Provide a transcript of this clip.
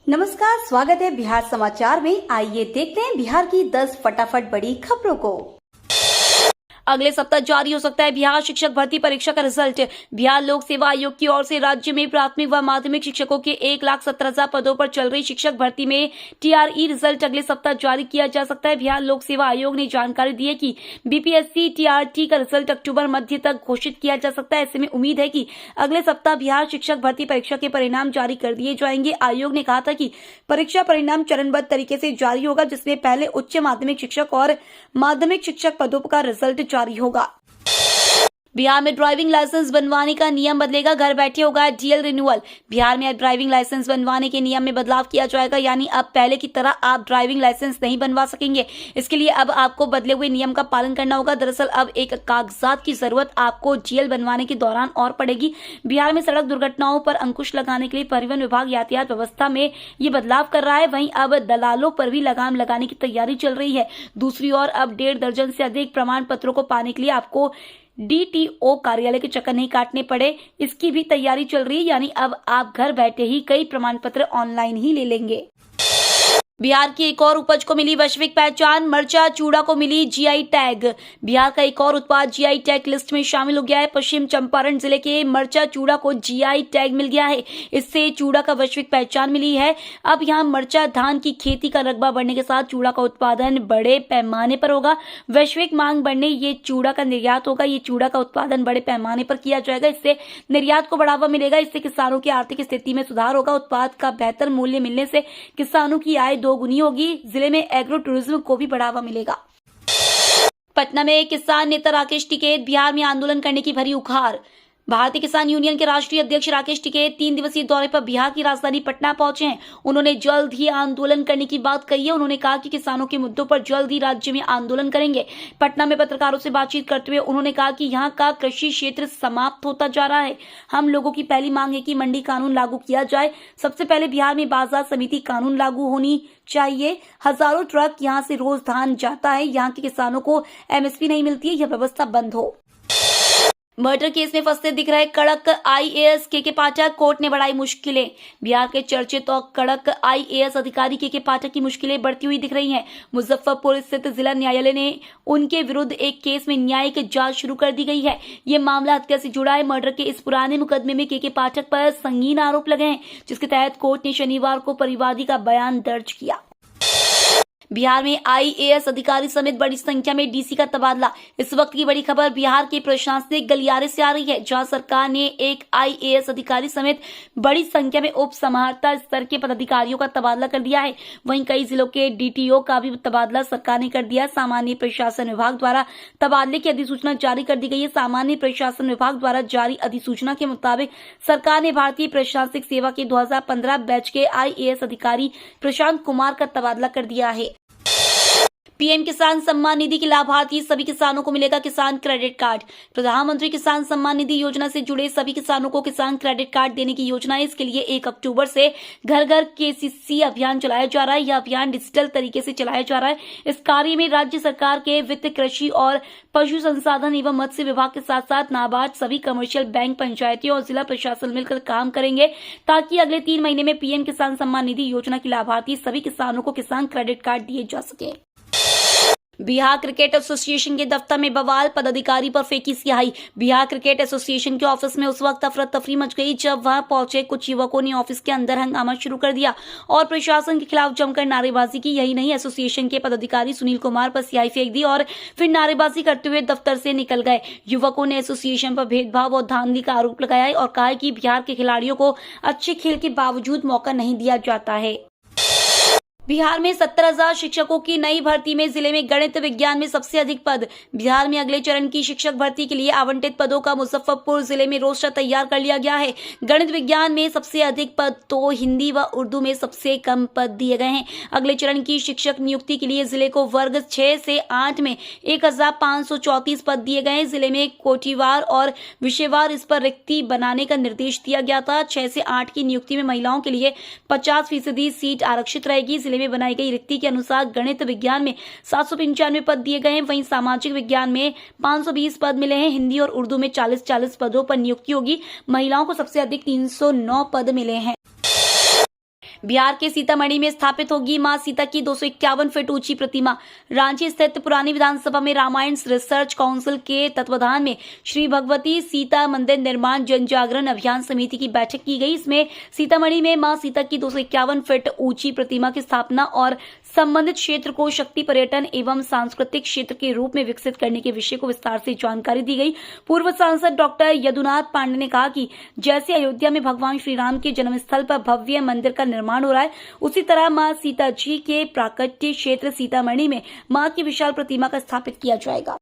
नमस्कार, स्वागत है बिहार समाचार में। आइए देखते हैं बिहार की 10 फटाफट बड़ी खबरों को। अगले सप्ताह जारी हो सकता है बिहार शिक्षक भर्ती परीक्षा का रिजल्ट। बिहार लोक सेवा आयोग की ओर से राज्य में प्राथमिक व माध्यमिक शिक्षकों के 1,17,000 पदों पर चल रही शिक्षक भर्ती में टीआरई रिजल्ट अगले सप्ताह जारी किया जा सकता है। बिहार लोक सेवा आयोग ने जानकारी दी है कि बीपीएससी टीआरटी का रिजल्ट अक्टूबर मध्य तक घोषित किया जा सकता है। ऐसे में उम्मीद है कि अगले सप्ताह बिहार शिक्षक भर्ती परीक्षा के परिणाम जारी कर दिए जाएंगे। आयोग ने कहा था कि परीक्षा परिणाम चरणबद्ध तरीके से जारी होगा, जिसमें पहले उच्च माध्यमिक शिक्षक और माध्यमिक शिक्षक पदों का रिजल्ट जारी होगा। बिहार में ड्राइविंग लाइसेंस बनवाने का नियम बदलेगा, घर बैठे होगा डीएल रिन्यूअल। बिहार में अब ड्राइविंग लाइसेंस बनवाने के नियम में बदलाव किया जाएगा, यानी अब पहले की तरह आप ड्राइविंग लाइसेंस नहीं बनवा सकेंगे। इसके लिए अब आपको बदले हुए नियम का पालन करना होगा। दरअसल अब एक कागजात की जरूरत आपको डीएल बनवाने के दौरान और पड़ेगी। बिहार में सड़क दुर्घटनाओं पर अंकुश लगाने के लिए परिवहन विभाग यातायात व्यवस्था में ये बदलाव कर रहा है। वहीं अब दलालों पर भी लगाम लगाने की तैयारी चल रही है। दूसरी ओर अब 1.5 दर्जन से अधिक प्रमाण पत्रों को पाने के लिए आपको डीटीओ कार्यालय के चक्कर नहीं काटने पड़े, इसकी भी तैयारी चल रही है। यानी अब आप घर बैठे ही कई प्रमाण पत्र ऑनलाइन ही ले लेंगे। बिहार की एक और उपज को मिली वैश्विक पहचान, मरचा चूड़ा को मिली जीआई टैग। बिहार का एक और उत्पाद जीआई टैग लिस्ट में शामिल हो गया है। पश्चिम चंपारण जिले के मरचा चूड़ा को जीआई टैग मिल गया है। इससे चूड़ा का वैश्विक पहचान मिली है। अब यहाँ मरचा धान की खेती का रकबा बढ़ने के साथ चूड़ा का उत्पादन बड़े पैमाने पर होगा। वैश्विक मांग बढ़ने ये चूड़ा का निर्यात होगा। ये चूड़ा का उत्पादन बड़े पैमाने पर किया जाएगा। इससे निर्यात को बढ़ावा मिलेगा। इससे किसानों की आर्थिक स्थिति में सुधार होगा। उत्पाद का बेहतर मूल्य मिलने से किसानों की आय दोगुनी होगी। जिले में एग्रो टूरिज्म को भी बढ़ावा मिलेगा। पटना में किसान नेता राकेश टिकैत बिहार में आंदोलन करने की भरी उखाड़। भारतीय किसान यूनियन के राष्ट्रीय अध्यक्ष राकेश टिकैत 3 दिवसीय दौरे पर बिहार की राजधानी पटना पहुंचे हैं। उन्होंने जल्द ही आंदोलन करने की बात कही है। उन्होंने कहा कि किसानों के मुद्दों पर जल्द ही राज्य में आंदोलन करेंगे। पटना में पत्रकारों से बातचीत करते हुए उन्होंने कहा कि यहाँ का कृषि क्षेत्र समाप्त होता जा रहा है। हम लोगों की पहली मांग है कि मंडी कानून लागू किया जाए। सबसे पहले बिहार में बाजार समिति कानून लागू होनी चाहिए। हजारों ट्रक यहाँ से रोज धान जाता है। यहाँ के किसानों को एमएसपी नहीं मिलती है। यह व्यवस्था बंद हो। मर्डर केस में फंसते दिख रहे कड़क आईएएस के पाठक, कोर्ट ने बढ़ाई मुश्किलें। बिहार के चर्चित और कड़क आईएएस अधिकारी के पाठक की मुश्किलें बढ़ती हुई दिख रही हैं। मुजफ्फरपुर स्थित जिला न्यायालय ने उनके विरुद्ध एक केस में न्यायिक जांच शुरू कर दी गई है। ये मामला हत्या से जुड़ा है। मर्डर के इस पुराने मुकदमे में के पाठक पर संगीन आरोप लगे हैं, जिसके तहत कोर्ट ने शनिवार को परिवादी का बयान दर्ज किया। बिहार में आईएएस अधिकारी समेत बड़ी संख्या में डीसी का तबादला। इस वक्त की बड़ी खबर बिहार के प्रशासनिक गलियारे से आ रही है, जहां सरकार ने एक आईएएस अधिकारी समेत बड़ी संख्या में उप समाहर्ता स्तर के पदाधिकारियों का तबादला कर दिया है। वहीं कई जिलों के डीटीओ का भी तबादला सरकार ने कर दिया। सामान्य प्रशासन विभाग द्वारा तबादले की अधिसूचना जारी कर दी गई है। सामान्य प्रशासन विभाग द्वारा जारी अधिसूचना के मुताबिक सरकार ने भारतीय प्रशासनिक सेवा के 2015 बैच के आईएएस अधिकारी प्रशांत कुमार का तबादला कर दिया है। पीएम किसान सम्मान निधि के लाभार्थी सभी किसानों को मिलेगा किसान क्रेडिट कार्ड। प्रधानमंत्री किसान सम्मान निधि योजना से जुड़े सभी किसानों को किसान क्रेडिट कार्ड देने की योजना है। इसके लिए 1 अक्टूबर से घर घर केसीसी अभियान चलाया जा रहा है। यह अभियान डिजिटल तरीके से चलाया जा रहा है। इस कार्य में राज्य सरकार के वित्त, कृषि और पशु संसाधन एवं मत्स्य विभाग के साथ साथ नाबार्ड, सभी कमर्शियल बैंक, पंचायती और जिला प्रशासन मिलकर काम करेंगे, ताकि अगले 3 महीने में पीएम किसान सम्मान निधि योजना के लाभार्थी सभी किसानों को किसान क्रेडिट कार्ड दिए जा सके। बिहार क्रिकेट एसोसिएशन के दफ्तर में बवाल, पदाधिकारी पर फेंकी स्याही। बिहार क्रिकेट एसोसिएशन के ऑफिस में उस वक्त अफरा तफरी मच गई जब वहां पहुंचे कुछ युवकों ने ऑफिस के अंदर हंगामा शुरू कर दिया और प्रशासन के खिलाफ जमकर नारेबाजी की। यही नहीं, एसोसिएशन के पदाधिकारी सुनील कुमार पर स्याही फेंक दी और फिर नारेबाजी करते हुए दफ्तर से निकल गए। युवकों ने एसोसिएशन पर भेदभाव और धांधली का आरोप लगाया और कहा कि बिहार के खिलाड़ियों को अच्छे खेल के बावजूद मौका नहीं दिया जाता है। बिहार में 17,000 शिक्षकों की नई भर्ती में जिले में गणित विज्ञान में सबसे अधिक पद। बिहार में अगले चरण की शिक्षक भर्ती के लिए आवंटित पदों का मुजफ्फरपुर जिले में रोस्टर तैयार कर लिया गया है। गणित विज्ञान में सबसे अधिक पद तो हिंदी व उर्दू में सबसे कम पद दिए गए हैं। अगले चरण की शिक्षक नियुक्ति के लिए जिले को वर्ग 6 से 8 में 1,534 पद दिए गए हैं। जिले में कोटिवार और विषयवार इस पर रिक्ति बनाने का निर्देश दिया गया था। 6 से 8 की नियुक्ति में महिलाओं के लिए 50% सीट आरक्षित रहेगी। जिले में बनाई गई रिक्ति के अनुसार गणित विज्ञान में 795 पद दिए गए हैं। वहीं सामाजिक विज्ञान में 520 पद मिले हैं। हिंदी और उर्दू में 40-40 पदों पर नियुक्ति होगी। महिलाओं को सबसे अधिक 309 पद मिले हैं। बिहार के सीतामढ़ी में स्थापित होगी मां सीता की 251 फीट ऊंची प्रतिमा। रांची स्थित पुरानी विधानसभा में रामायण रिसर्च काउंसिल के तत्वाधान में श्री भगवती सीता मंदिर निर्माण जन जागरण अभियान समिति की बैठक की गई। इसमें सीतामढ़ी में मां सीता की 251 फीट ऊंची प्रतिमा की स्थापना और संबंधित क्षेत्र को शक्ति पर्यटन एवं सांस्कृतिक क्षेत्र के रूप में विकसित करने के विषय को विस्तार से जानकारी दी गई। पूर्व सांसद डॉक्टर यदुनाथ पांडे ने कहा कि जैसे अयोध्या में भगवान श्री राम के जन्मस्थल पर भव्य मंदिर का निर्माण हो रहा है, उसी तरह मां सीता जी के प्राकट्य क्षेत्र सीतामढ़ी में मां की विशाल प्रतिमा का स्थापित किया जाएगा।